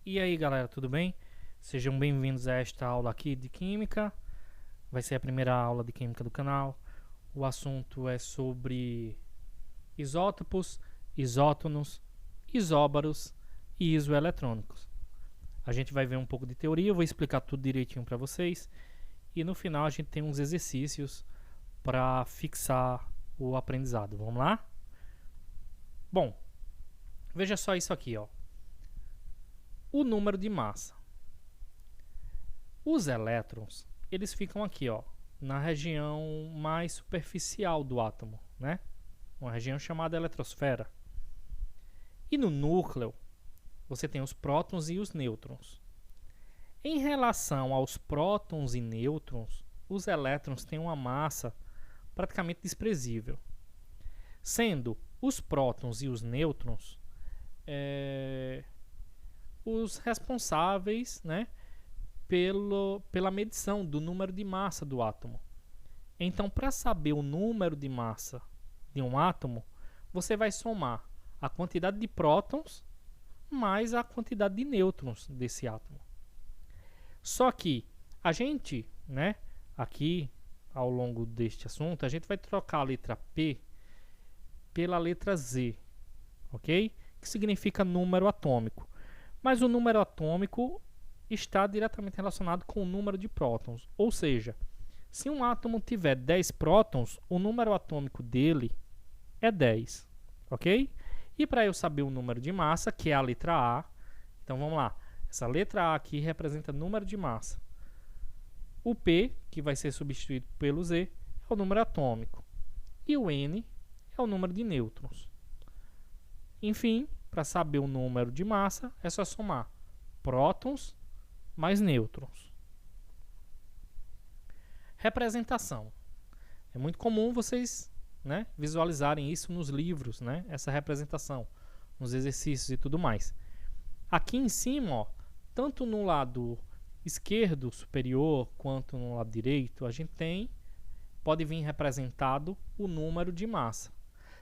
E aí galera, tudo bem? Sejam bem-vindos a esta aula aqui de Química. Vai ser a primeira aula de Química do canal. O assunto é sobre isótopos, isótonos, isóbaros e isoeletrônicos. A gente vai ver um pouco de teoria, eu vou explicar tudo direitinho para vocês. E no final a gente tem uns exercícios para fixar o aprendizado. Vamos lá? Bom, veja só isso aqui, ó. O número de massa. Os elétrons, eles ficam aqui, ó, na região mais superficial do átomo, né? Uma região chamada eletrosfera. E no núcleo, você tem os prótons e os nêutrons. Em relação aos prótons e nêutrons, os elétrons têm uma massa praticamente desprezível, sendo os prótons e os nêutrons os responsáveis, né, pela medição do número de massa do átomo. Então, para saber o número de massa de um átomo, você vai somar a quantidade de prótons mais a quantidade de nêutrons desse átomo. Só que a gente, né, aqui ao longo deste assunto, a gente vai trocar a letra P pela letra Z, ok? Que significa número atômico. Mas o número atômico está diretamente relacionado com o número de prótons. Ou seja, se um átomo tiver 10 prótons, o número atômico dele é 10. Ok? E para eu saber o número de massa, que é a letra A, então vamos lá. Essa letra A aqui representa número de massa. O P, que vai ser substituído pelo Z, é o número atômico. E o N é o número de nêutrons. Enfim, para saber o número de massa, é só somar prótons mais nêutrons. Representação. É muito comum vocês, né, visualizarem isso nos livros, né, essa representação, nos exercícios e tudo mais. Aqui em cima, ó, tanto no lado esquerdo superior quanto no lado direito, a gente pode vir representado o número de massa.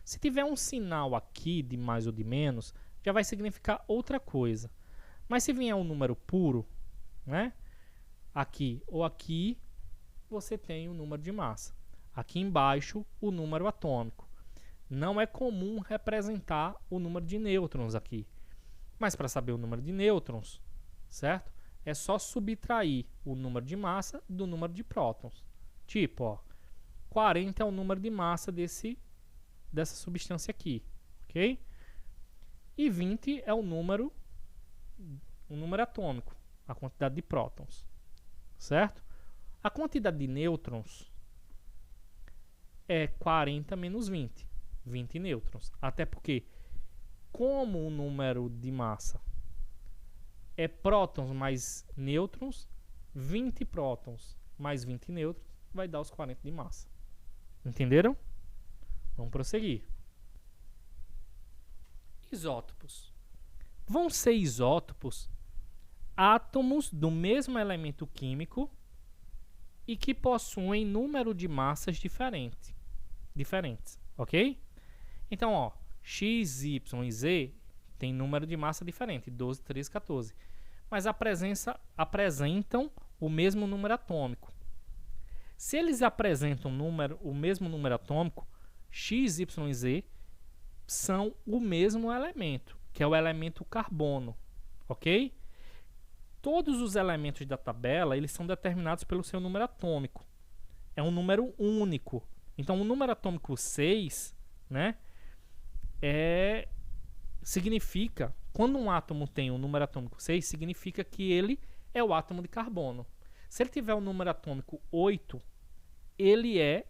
Se tiver um sinal aqui de mais ou de menos, já vai significar outra coisa. Mas se vier um número puro, né, aqui ou aqui, você tem o número de massa. Aqui embaixo, o número atômico. Não é comum representar o número de nêutrons aqui. Mas para saber o número de nêutrons, certo? É só subtrair o número de massa do número de prótons. Tipo, ó, 40 é o número de massa dessa substância aqui, ok? E 20 é o número atômico, a quantidade de prótons, certo? A quantidade de nêutrons é 40 menos 20, 20 nêutrons. Até porque, como o número de massa é prótons mais nêutrons, 20 prótons mais 20 nêutrons vai dar os 40 de massa. Entenderam? Vamos prosseguir. Isótopos. Vão ser isótopos átomos do mesmo elemento químico e que possuem número de massas diferentes, ok? Então, ó, X, Y e Z tem número de massa diferente, 12, 13, 14. Mas apresentam o mesmo número atômico. Se eles apresentam o mesmo número atômico, X, Y e Z são o mesmo elemento, que é o elemento carbono, ok? Todos os elementos da tabela, eles são determinados pelo seu número atômico. É um número único. Então, o número atômico 6, né, significa, quando um átomo tem o número atômico 6, significa que ele é o átomo de carbono. Se ele tiver o número atômico 8, ele é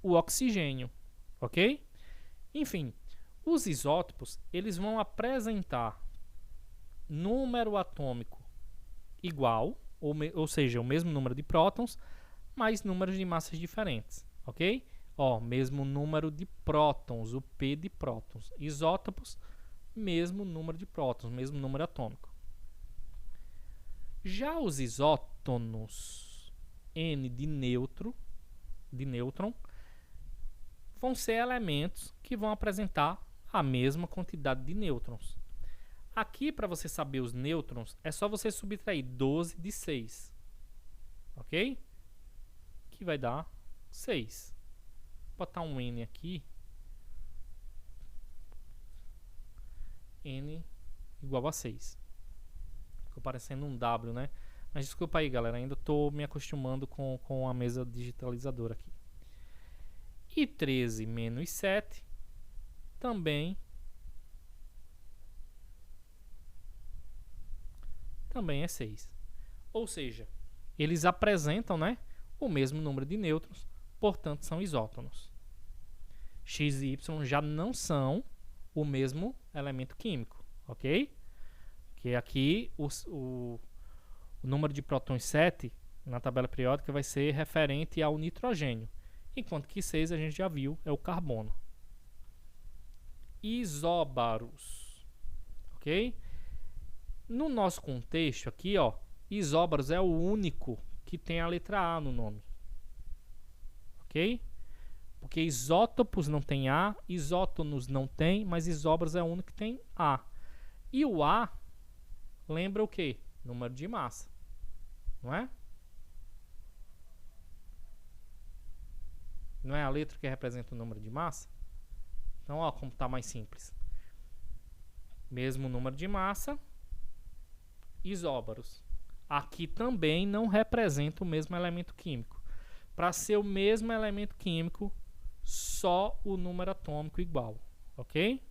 o oxigênio, ok? Enfim, os isótopos, eles vão apresentar número atômico igual, ou seja, o mesmo número de prótons, mais números de massas diferentes, ok? Ó, mesmo número de prótons, o P de prótons. Isótopos, mesmo número de prótons, mesmo número atômico. Já os isótonos, N de nêutron, vão ser elementos que vão apresentar a mesma quantidade de nêutrons. Aqui, para você saber os nêutrons, é só você subtrair 12 de 6. Ok? Que vai dar 6. Vou botar um N aqui. N igual a 6. Ficou parecendo um W, né? Mas desculpa aí, galera. Ainda estou me acostumando com a mesa digitalizadora aqui. E 13 menos 7 também é 6. Ou seja, eles apresentam, né, o mesmo número de nêutrons, portanto são isótonos. X e Y já não são o mesmo elemento químico, ok? Que aqui o número de prótons 7 na tabela periódica vai ser referente ao nitrogênio, enquanto que 6 a gente já viu é o carbono. Isóbaros, ok? No nosso contexto aqui, ó, isóbaros é o único que tem a letra A no nome, ok? Porque isótopos não tem A, isótonos não tem, mas isóbaros é o único que tem A. E o A lembra o quê? Número de massa, não é? Não é a letra que representa o número de massa? Então, ó, como está mais simples. Mesmo número de massa, isóbaros. Aqui também não representa o mesmo elemento químico. Para ser o mesmo elemento químico, só o número atômico igual, ok?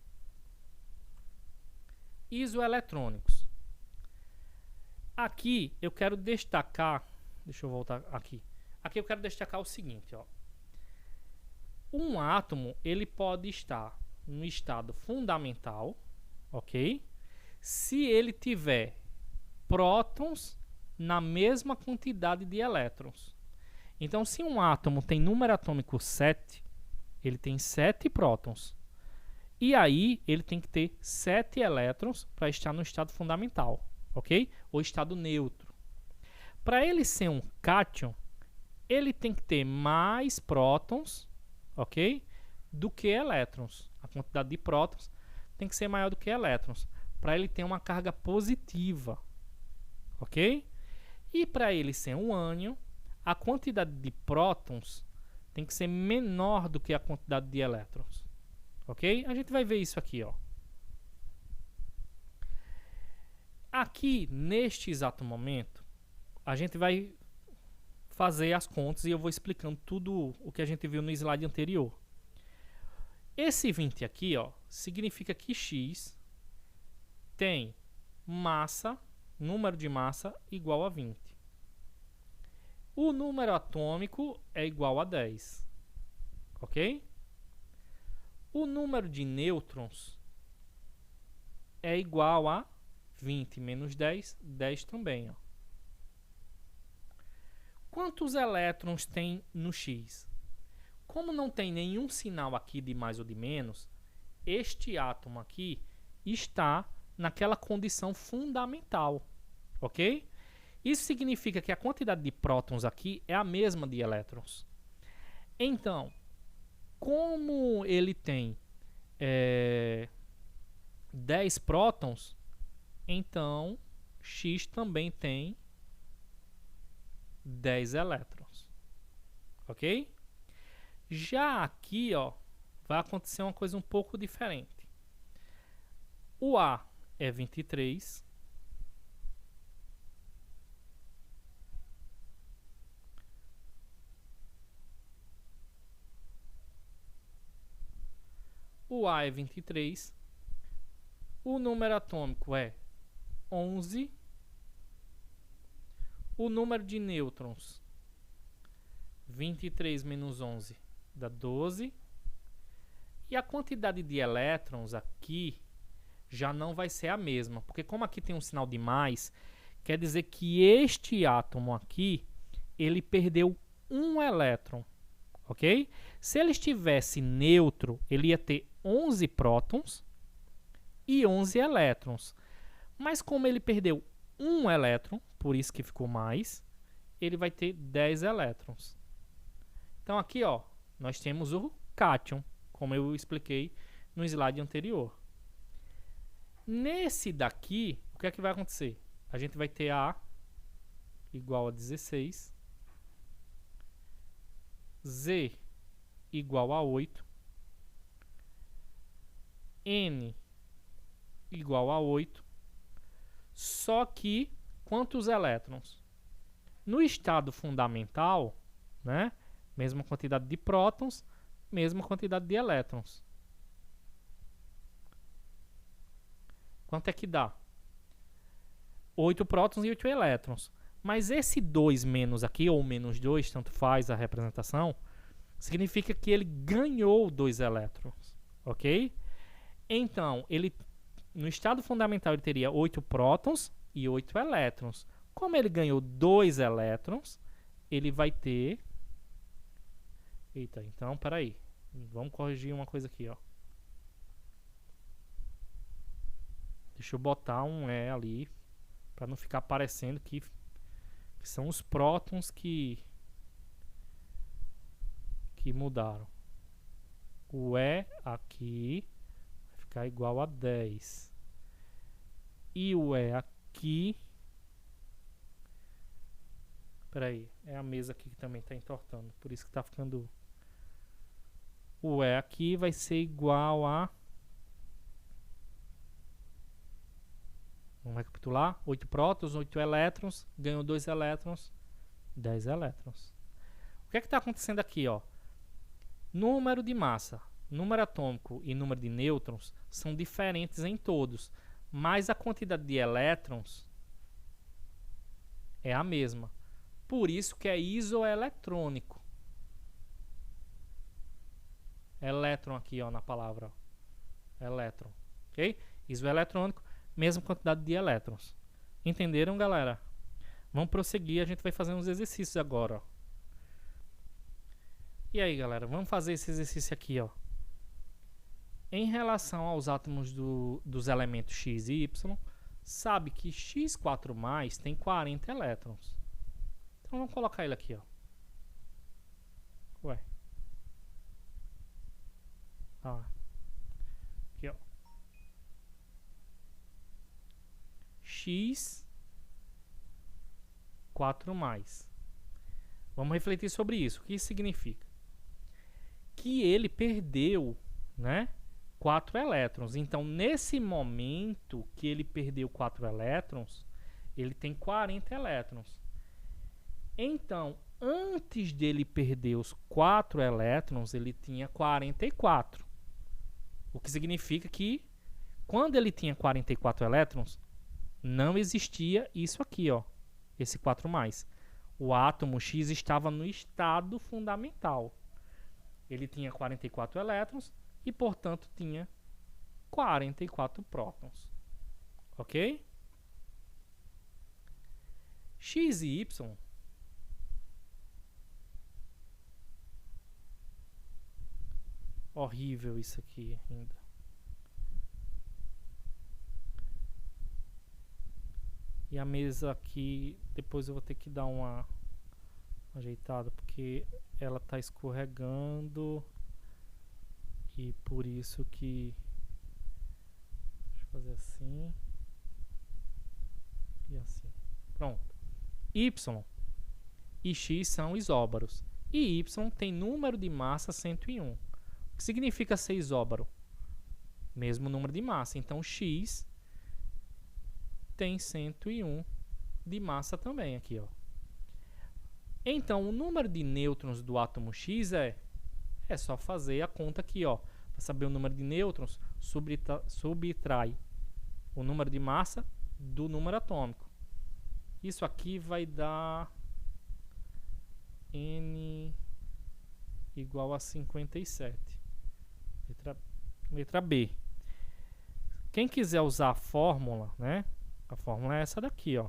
Isoeletrônicos. Aqui eu quero destacar, deixa eu voltar aqui. Aqui eu quero destacar o seguinte, ó. Um átomo, ele pode estar no estado fundamental, ok? Se ele tiver prótons na mesma quantidade de elétrons. Então, se um átomo tem número atômico 7, ele tem 7 prótons. E aí, ele tem que ter 7 elétrons para estar no estado fundamental, ok? Ou estado neutro. Para ele ser um cátion, ele tem que ter mais prótons, ok? Do que elétrons. A quantidade de prótons tem que ser maior do que elétrons, para ele ter uma carga positiva, ok? E para ele ser um ânion, a quantidade de prótons tem que ser menor do que a quantidade de elétrons, ok? A gente vai ver isso aqui, ó. Aqui, neste exato momento, a gente vai fazer as contas e eu vou explicando tudo o que a gente viu no slide anterior. Esse 20 aqui, ó, significa que X tem massa, número de massa igual a 20. O número atômico é igual a 10, ok? O número de nêutrons é igual a 20 menos 10, 10 também, ó. Quantos elétrons tem no X? Como não tem nenhum sinal aqui de mais ou de menos, este átomo aqui está naquela condição fundamental, ok? Isso significa que a quantidade de prótons aqui é a mesma de elétrons. Então, como ele tem 10 prótons, então X também tem 10 elétrons, ok? Já aqui, ó, vai acontecer uma coisa um pouco diferente. O A é 23. O A é 23. O número atômico é 11. O número de nêutrons, 23 menos 11 dá 12. E a quantidade de elétrons aqui já não vai ser a mesma, porque como aqui tem um sinal de mais, quer dizer que este átomo aqui, ele perdeu um elétron, ok? Se ele estivesse neutro, ele ia ter 11 prótons e 11 elétrons. Mas como ele perdeu um elétron, por isso que ficou mais, ele vai ter 10 elétrons. Então aqui, ó, nós temos o cátion, como eu expliquei no slide anterior. Nesse daqui, o que é que vai acontecer? A gente vai ter A igual a 16, Z igual a 8, N igual a 8, só que quantos elétrons? No estado fundamental, né? Mesma quantidade de prótons, mesma quantidade de elétrons. Quanto é que dá? 8 prótons e 8 elétrons. Mas esse 2 menos aqui, ou menos 2, tanto faz a representação, significa que ele ganhou 2 elétrons, ok? Então, ele, no estado fundamental ele teria 8 prótons e 8 elétrons. Como ele ganhou 2 elétrons, ele vai ter... Eita, então, peraí. Vamos corrigir uma coisa aqui, ó. Deixa eu botar um E ali, para não ficar parecendo que são os prótons que mudaram. O E aqui vai ficar igual a 10. E o E aqui... Peraí, é a mesa aqui que também está entortando, por isso que está ficando... O E aqui vai ser igual a... Vamos recapitular. 8 prótons, 8 elétrons, ganhou 2 elétrons, 10 elétrons. O que é que está acontecendo aqui, ó? Número de massa, número atômico e número de nêutrons são diferentes em todos, mas a quantidade de elétrons é a mesma. Por isso que é isoeletrônico. Elétron aqui, ó, na palavra, ó. Elétron, ok? Isoeletrônico, mesma quantidade de elétrons. Entenderam, galera? Vamos prosseguir, a gente vai fazer uns exercícios agora, ó. E aí, galera, vamos fazer esse exercício aqui, ó. Em relação aos átomos dos elementos X e Y, sabe que X4+ tem 40 elétrons. Então vamos colocar ele aqui, ó. Ué. Aqui, ó. X4+. Vamos refletir sobre isso. O que isso significa? Que ele perdeu, né, 4 elétrons. Então, nesse momento que ele perdeu 4 elétrons, ele tem 40 elétrons. Então, antes dele perder os 4 elétrons, ele tinha 44. O que significa que, quando ele tinha 44 elétrons, não existia isso aqui, ó, esse 4+. O átomo X estava no estado fundamental. Ele tinha 44 elétrons e, portanto, tinha 44 prótons. Ok? X e Y horrível isso aqui ainda. E a mesa aqui, depois eu vou ter que dar uma ajeitada, porque ela está escorregando. E por isso que... Deixa eu fazer assim. E assim. Pronto. Y e X são isóbaros. E Y tem número de massa 101. O que significa ser isóbaro? Mesmo número de massa. Então, X tem 101 de massa também aqui, ó. Então, o número de nêutrons do átomo X é só fazer a conta aqui, ó. Para saber o número de nêutrons, subtrai o número de massa do número atômico. Isso aqui vai dar N igual a 57. Letra B. Quem quiser usar a fórmula, né? A fórmula é essa daqui, ó.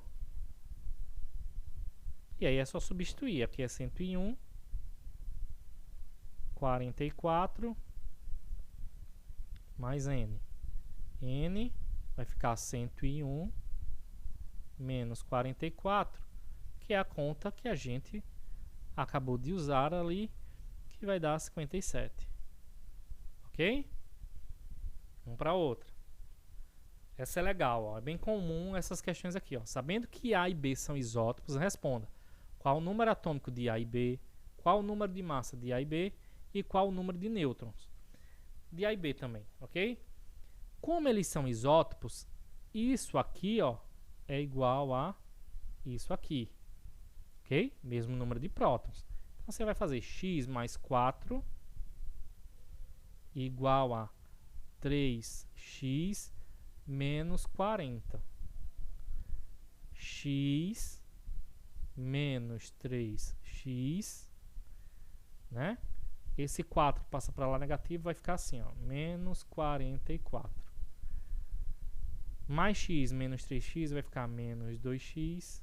E aí é só substituir. Aqui é 101, 44 mais N. N vai ficar 101 menos 44, que é a conta que a gente acabou de usar ali, que vai dar 57. Ok? Vamos para outra. Essa é legal, ó. É bem comum essas questões aqui, ó. Sabendo que A e B são isótopos, responda qual o número atômico de A e B, qual o número de massa de A e B e qual o número de nêutrons de A e B também, ok? Como eles são isótopos, isso aqui, ó, é igual a isso aqui, ok? Mesmo número de prótons. Então você vai fazer x mais 4 igual a 3x menos 40. X menos 3x, né? Esse 4 passa para lá negativo, vai ficar assim, ó, menos 44. Mais x menos 3x vai ficar menos 2x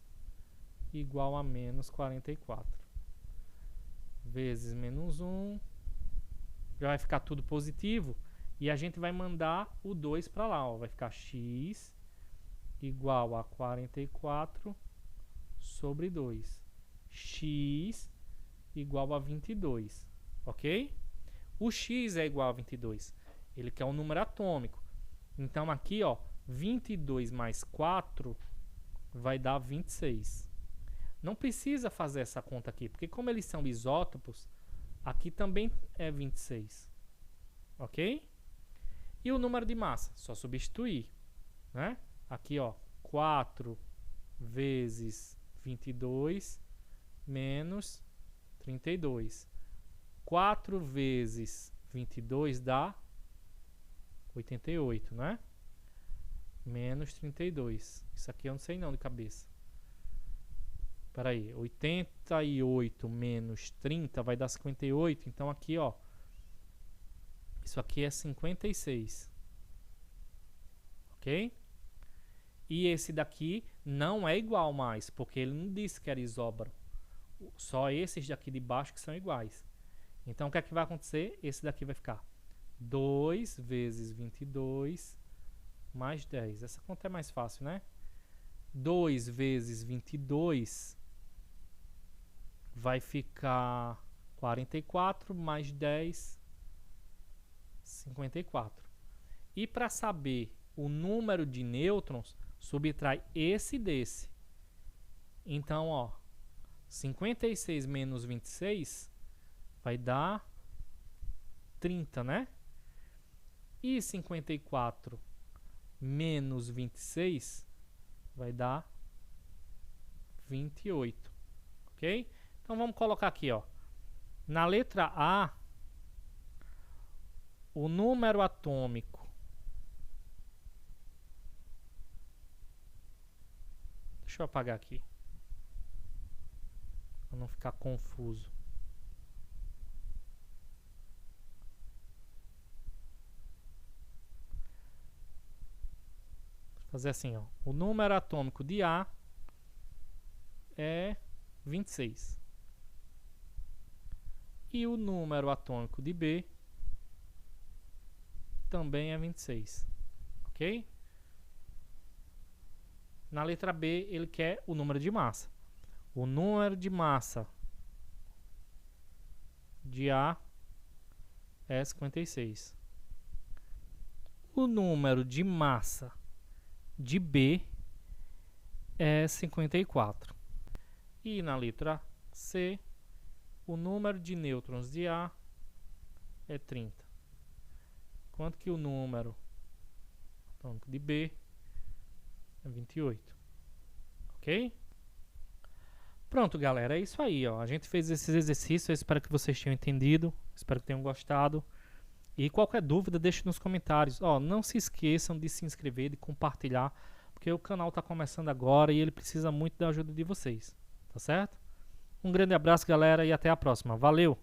igual a menos 44. Vezes menos 1. Já vai ficar tudo positivo. E a gente vai mandar o 2 para lá, ó. Vai ficar x igual a 44 sobre 2. X igual a 22. Ok? O x é igual a 22. Ele quer um número atômico. Então aqui, ó, 22 mais 4 vai dar 26. Não precisa fazer essa conta aqui, porque como eles são isótopos, aqui também é 26. Ok? E o número de massa? Só substituir, né? Aqui, ó, 4 vezes 22 menos 32. 4 vezes 22 dá 88, né? Menos 32. Isso aqui eu não sei não de cabeça. Espera aí, 88 menos 30 vai dar 58. Então aqui, ó, isso aqui é 56. Ok? E esse daqui não é igual mais, porque ele não disse que era isóbaro. Só esses daqui de baixo que são iguais. Então o que é que vai acontecer? Esse daqui vai ficar 2 vezes 22 mais 10. Essa conta é mais fácil, né? 2 vezes 22 vai ficar 44 mais 10, 54. E para saber o número de nêutrons, subtrai esse desse. Então, ó, 56 menos 26 vai dar 30, né? E 54 menos 26 vai dar 28, ok? Então vamos colocar aqui, ó. Na letra A, o número atômico deixa eu apagar aqui para não ficar confuso. Vou fazer assim, ó. O número atômico de A é 26. E o número atômico de B também é 26. Ok? Na letra B, ele quer o número de massa. O número de massa de A é 56. O número de massa de B é 54. E na letra C, o número de nêutrons de A é 30. Quanto que o número atômico de B é 28. Ok? Pronto, galera, é isso aí, ó. A gente fez esses exercícios, eu espero que vocês tenham entendido, espero que tenham gostado. E qualquer dúvida, deixe nos comentários. Ó, não se esqueçam de se inscrever, de compartilhar, porque o canal está começando agora e ele precisa muito da ajuda de vocês, tá certo? Um grande abraço, galera, e até a próxima. Valeu!